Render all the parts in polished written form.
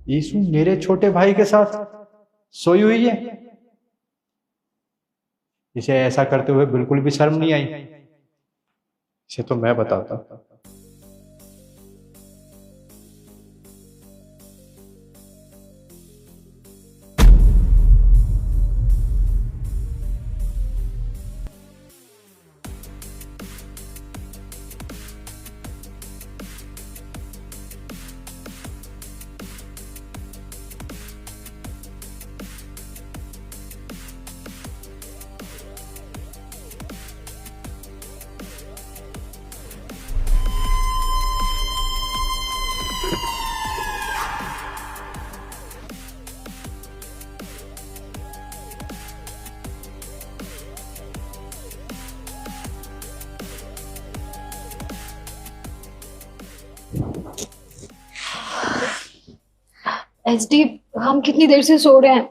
यीशु मेरे छोटे भाई के साथ सोई हुई है। इसे ऐसा करते हुए बिल्कुल भी शर्म नहीं आई। इसे तो मैं बताता। एसडी, हम कितनी देर से सो रहे हैं?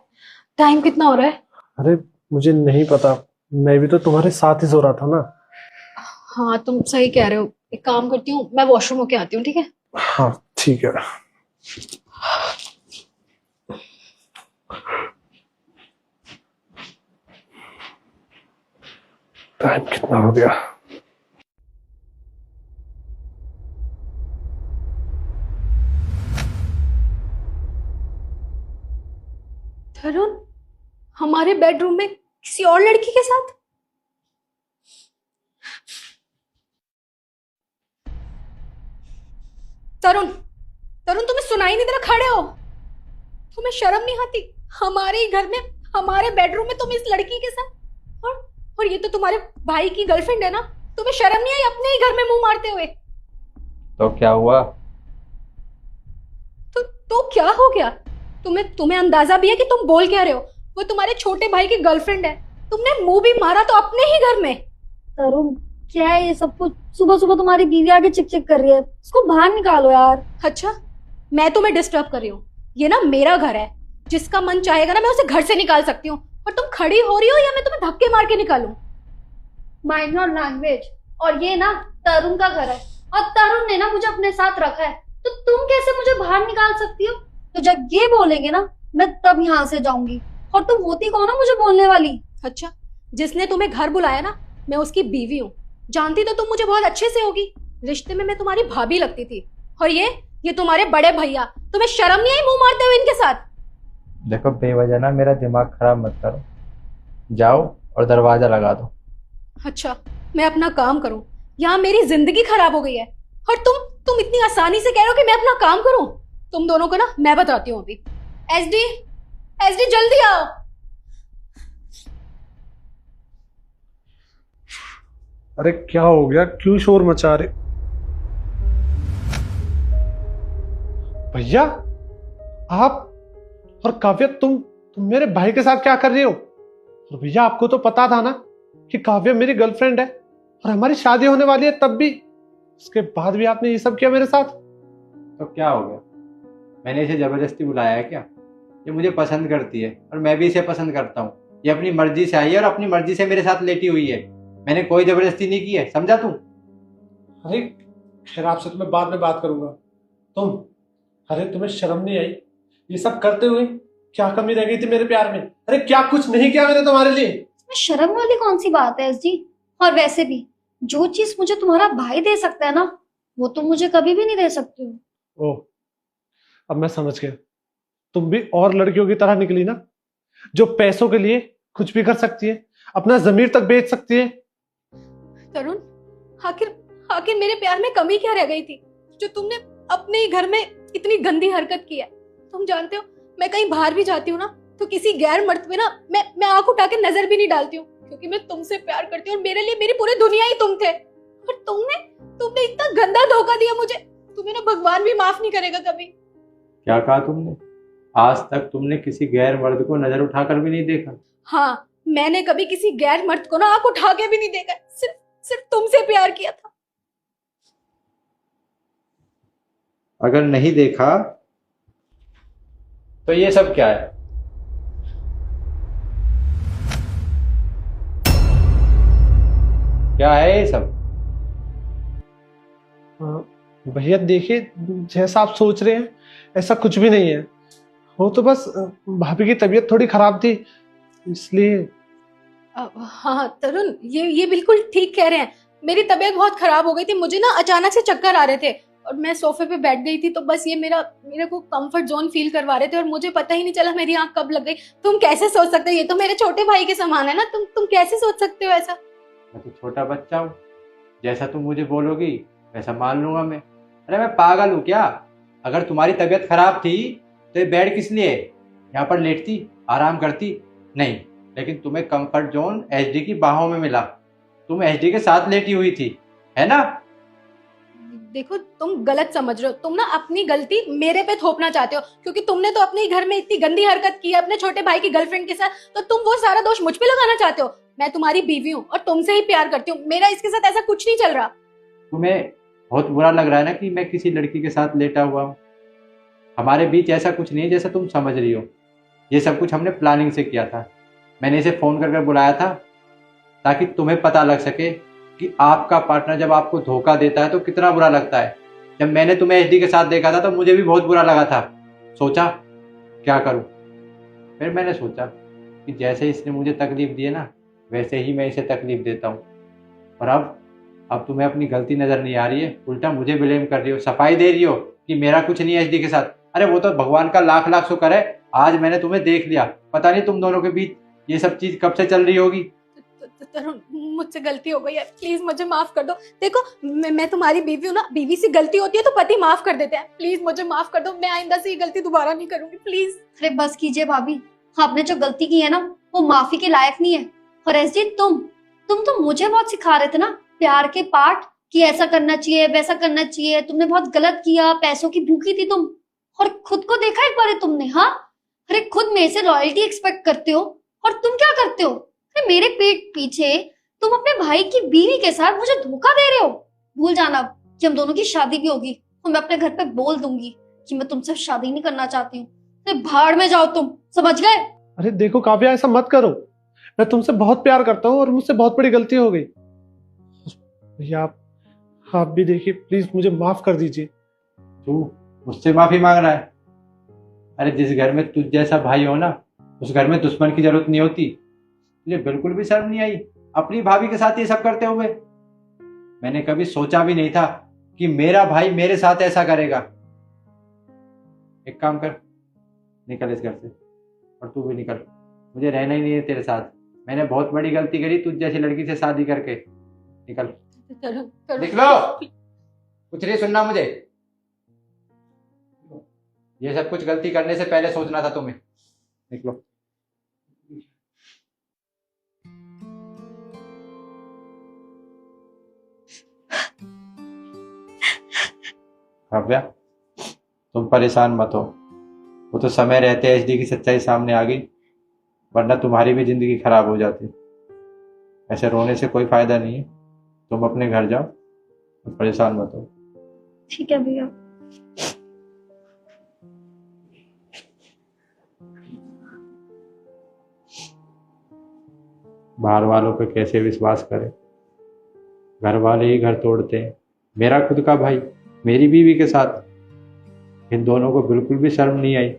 टाइम कितना हो रहा है? अरे मुझे नहीं पता, मैं भी तो तुम्हारे साथ ही सो रहा था ना। हाँ, तुम सही कह रहे हो। एक काम करती हूँ, मैं वॉशरूम होके आती हूँ, ठीक है? हाँ ठीक है। टाइम कितना हो गया? तरुण, हमारे बेडरूम में किसी और लड़की के साथ? तरुण, तरुण, तुम्हें सुनाई नहीं दे रहा? खड़े हो। तुम्हें शर्म नहीं आती? हमारे ही घर में, हमारे बेडरूम में तुम इस लड़की के साथ। और ये तो तुम्हारे भाई की गर्लफ्रेंड है ना? तुम्हें शर्म नहीं आई अपने ही घर में मुंह मारते हुए? तो क्या हुआ? तो क्या हो गया? तुम्हें अंदाजा भी है कि तुम बोल क्या रहे हो? वो तुम्हारे छोटे भाई की गर्लफ्रेंड है। तुमने मुंह भी मारा तो अपने ही घर में। तरुण, क्या है ये सब कुछ? सुबह सुबह तुम्हारी बीवी आके चिक चिक कर रही है, उसको बाहर निकालो यार। अच्छा, मैं तुम्हें डिस्टर्ब कर रही हूँ? ये ना मेरा घर है। जिसका मन चाहेगा ना मैं उसे घर से निकाल सकती हूँ। और तुम खड़ी हो रही हो या मैं तुम्हें धक्के मार के निकालूं? Mind your language. और ये ना तरुण का घर है, और तरुण ने ना मुझे अपने साथ रखा है, तो तुम कैसे मुझे बाहर निकाल सकती हो? तो जब ये बोलेंगे ना, मैं तब यहाँ से जाऊंगी। और तुम होती कौन हो मुझे बोलने वाली? अच्छा, जिसने तुम्हें घर बुलाया ना, मैं उसकी बीवी हूँ। जानती तो तुम मुझे बहुत अच्छे से होगी। रिश्ते में मैं तुम्हारी भाभी लगती थी। और ये तुम्हारे बड़े भैया। तुम्हें शर्म नहीं आई मुंह मारते हुए इनके साथ? देखो, बेवजह ना मेरा दिमाग खराब मत करो। जाओ और दरवाजा लगा दो। अच्छा, मैं अपना काम करूं? यहाँ मेरी जिंदगी खराब हो गई है। और तुम इतनी आसानी से कह रहे हो कि मैं अपना काम करूं? तुम दोनों को ना मैं बताती हूँ अभी। एसडी, एसडी जल्दी आओ। अरे क्या हो गया, क्यों शोर मचा रहे? भैया, आप और काव्य, तुम मेरे भाई के साथ क्या कर रहे हो? और भैया, आपको तो पता था ना कि काव्य मेरी गर्लफ्रेंड है और हमारी शादी होने वाली है, तब भी उसके बाद भी आपने ये सब किया मेरे साथ। तो क्या हो गया? मैंने इसे जबरदस्ती बुलाया है क्या? ये मुझे पसंद करती है और मैं भी इसे पसंद करता हूँ। ये अपनी मर्जी से आई है और अपनी मर्जी से मेरे साथ लेटी हुई है। मैंने कोई जबरदस्ती नहीं की है, समझा तू? अरे खैर, आपसे तो मैं बाद में बात करूंगा। अरे तुम्हें शर्म नहीं आई? ये सब करते हुए क्या कमी रह गई थी मेरे प्यार में? अरे क्या कुछ नहीं किया मैंने तुम्हारे लिए? इसमें शर्म वाली कौन सी बात है एसडी? और वैसे भी जो चीज मुझे तुम्हारा भाई दे सकता है ना, वो तुम मुझे कभी भी नहीं दे सकती हो। ओह, अब मैं समझ गया। तुम भी और लड़कियों की तरह निकली ना, जो पैसों के लिए कुछ भी कर सकती है, अपना जमीर तक बेच सकती है। तरुण, आखिर आखिर मेरे प्यार में कमी क्या रह गई थी जो तुमने अपने ही घर में इतनी गंदी हरकत की है? तुम जानते हो, मैं कहीं बाहर भी जाती हूँ ना, तो किसी गैर मर्द पे ना मैं आंख उठा के नजर भी नहीं डालती हूँ, क्योंकि मैं तुमसे प्यार करती हूँ और मेरे लिए मेरी पूरी दुनिया ही तुम थे। और तुमने इतना गंदा धोखा दिया मुझे। तुम्हें ना भगवान भी माफ नहीं करेगा कभी। क्या कहा तुमने? आज तक तुमने किसी गैर मर्द को नजर उठाकर भी नहीं देखा? हाँ, मैंने कभी किसी गैर मर्द को ना आंख उठा के भी नहीं देखा। सिर्फ तुमसे प्यार किया था। अगर नहीं देखा तो ये सब क्या है? क्या है ये सब? भैया देखिए, जैसा आप सोच रहे हैं ऐसा कुछ भी नहीं है। वो तो बस भाभी की तबीयत थोड़ी खराब थी, इसलिए। हाँ तरुण, ये बिल्कुल ठीक कह रहे हैं। मेरी तबीयत बहुत खराब हो गई थी, मुझे ना अचानक से चक्कर आ रहे थे और मैं सोफे पे बैठ गई थी, तो बस ये मेरे को कंफर्ट जोन फील करवा रहे थे और मुझे पता ही नहीं चला मेरी आंख कब लग गई। तुम कैसे सोच सकते हो, ये तो मेरे छोटे भाई के समान है ना, तुम कैसे सोच सकते हो ऐसा? मैं तो छोटा बच्चा हूँ, जैसा तुम मुझे बोलोगी वैसा मान लूंगा मैं। अरे मैं पागल हूँ क्या? अगर तुम्हारी तबीयत खराब थी तो ये बेड किस लिए? यहाँ पर लेटती, आराम करती। नहीं, लेकिन तुम्हें कंफर्ट जोन एचडी की बाहों में मिला, तुम एचडी के साथ लेटी हुई थी, है ना? देखो तुम गलत समझ रहे हो, तुम ना अपनी गलती मेरे पे थोपना चाहते हो, क्योंकि तुमने तो अपने घर में इतनी गंदी हरकत की है अपने छोटे भाई की गर्लफ्रेंड के साथ, तो तुम वो सारा दोष मुझ पे लगाना चाहते हो। मैं तुम्हारी बीवी हूँ और तुमसे ही प्यार करती हूँ, मेरा इसके साथ ऐसा कुछ नहीं चल रहा। तुम्हें बहुत बुरा लग रहा है ना कि मैं किसी लड़की के साथ लेटा हुआ हूँ? हमारे बीच ऐसा कुछ नहीं है जैसा तुम समझ रही हो। ये सब कुछ हमने प्लानिंग से किया था। मैंने इसे फ़ोन कर बुलाया था ताकि तुम्हें पता लग सके कि आपका पार्टनर जब आपको धोखा देता है तो कितना बुरा लगता है। जब मैंने तुम्हें एचडी के साथ देखा था तो मुझे भी बहुत बुरा लगा था। सोचा क्या करूं, फिर मैंने सोचा कि जैसे इसने मुझे तकलीफ दी है ना, वैसे ही मैं इसे तकलीफ देता हूं। और अब तुम्हें अपनी गलती नज़र नहीं आ रही है, उल्टा मुझे ब्लेम कर रही हो, सफाई दे रही हो कि मेरा कुछ नहीं है एचडी के साथ। अरे वो तो भगवान का लाख लाख शुक्र है आज मैंने तुम्हें देख लिया। पता नहीं तुम दोनों के बीच ये सब चीज़ कब से चल रही होगी। तरुण, मुझसे गलती हो गई है, प्लीज मुझे माफ कर दो। देखो मैं तुम्हारी बीवी हूँ ना, बीवी से गलती होती है तो पति माफ कर देते हैं। प्लीज मुझे माफ कर दो, मैं आइंदा से ये गलती दोबारा नहीं करूंगी, प्लीज। अरे बस कीजिए भाभी, आपने जो गलती की है ना वो माफी के लायक नहीं है। और ऐसे तुम तो मुझे बहुत सिखा रहे थे ना प्यार के पाठ, कि ऐसा करना चाहिए वैसा करना चाहिए। तुमने बहुत गलत किया, पैसों की भूखी थी तुम, और खुद को देखा एक बार तुमने? हाँ, अरे खुद मेरे से लॉयल्टी एक्सपेक्ट करते हो और तुम क्या करते हो? अरे मेरे पेट पीछे तुम अपने भाई की बीवी के साथ मुझे धोखा दे रहे हो। भूल जाना कि हम दोनों की शादी भी होगी और मैं अपने घर पे बोल दूंगी कि मैं तुमसे शादी नहीं करना चाहती हूँ। अरे भाड़ में जाओ तुम, समझ गए? अरे देखो काव्या, ऐसा मत करो, मैं तुमसे बहुत प्यार करता हूँ और मुझसे बहुत बड़ी गलती हो गई। भैया आप भी देखिए, प्लीज मुझे माफ कर दीजिए। तू मुझसे माफी मांग रहा है? अरे जिस घर में तुझ जैसा भाई हो ना, उस घर में दुश्मन की जरूरत नहीं होती। तुझे बिल्कुल भी शर्म नहीं आई अपनी भाभी के साथ ये सब करते हुए? मैंने कभी सोचा भी नहीं था कि मेरा भाई मेरे साथ ऐसा करेगा। एक काम कर, निकल इस घर से, और तू भी निकल, मुझे रहना ही नहीं है तेरे साथ। मैंने बहुत बड़ी गलती करी तुझ जैसी लड़की से शादी करके। निकल, निकलो, कुछ नहीं सुनना मुझे। ये सब कुछ गलती करने से पहले सोचना था तुम्हें। निकलो। काव्या, तुम परेशान मत हो, वो तो समय रहते एचडी की सच्चाई सामने आ गई, वरना तुम्हारी भी जिंदगी खराब हो जाती। ऐसे रोने से कोई फायदा नहीं है, तुम अपने घर जाओ, परेशान मत हो। ठीक है भैया। बाहर वालों पे कैसे विश्वास करें, घर वाले ही घर तोड़ते हैं। मेरा खुद का भाई मेरी बीवी के साथ, इन दोनों को बिल्कुल भी शर्म नहीं आई